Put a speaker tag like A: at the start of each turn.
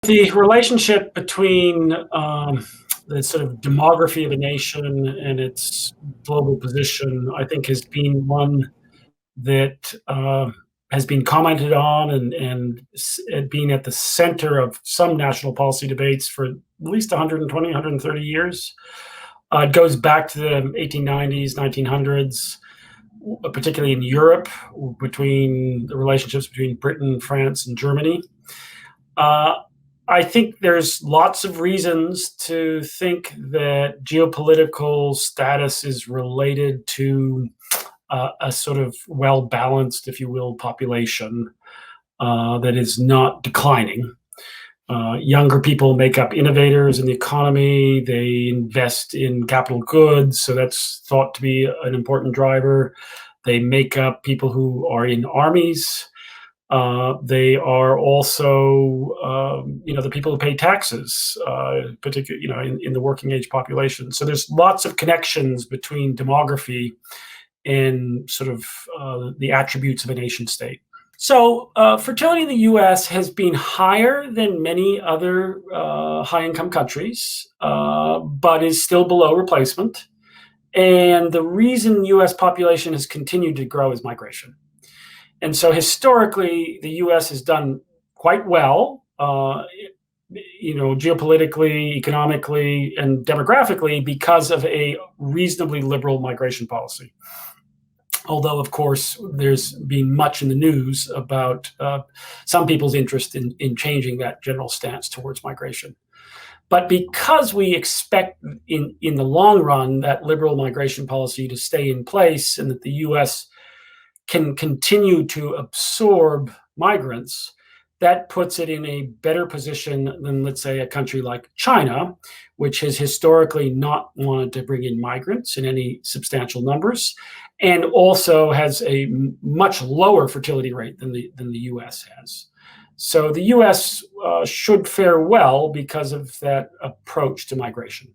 A: The relationship between the sort of demography of a nation and its global position, I think, has been one that has been commented on and being at the center of some national policy debates for at least 120, 130 years. It goes back to the 1890s, 1900s, particularly in Europe, between the relationships between Britain, France, and Germany. Uh, I think there's lots of reasons to think that geopolitical status is related to a sort of well-balanced, if you will, population that is not declining. Younger people make up innovators in the economy. They invest in capital goods, so that's thought to be an important driver. They make up people who are in armies. They are also, the people who pay taxes, particularly, in the working age population. So there's lots of connections between demography and sort of the attributes of a nation state. So fertility in the U.S. has been higher than many other high-income countries, but is still below replacement. And the reason U.S. population has continued to grow is migration. And so historically, the U.S. has done quite well, geopolitically, economically, and demographically because of a reasonably liberal migration policy. Although, of course, there's been much in the news about some people's interest in changing that general stance towards migration. But because we expect in the long run that liberal migration policy to stay in place and that the U.S. can continue to absorb migrants, that puts it in a better position than, let's say, a country like China, which has historically not wanted to bring in migrants in any substantial numbers, and also has a much lower fertility rate than the U.S. has. So the U.S. should fare well because of that approach to migration.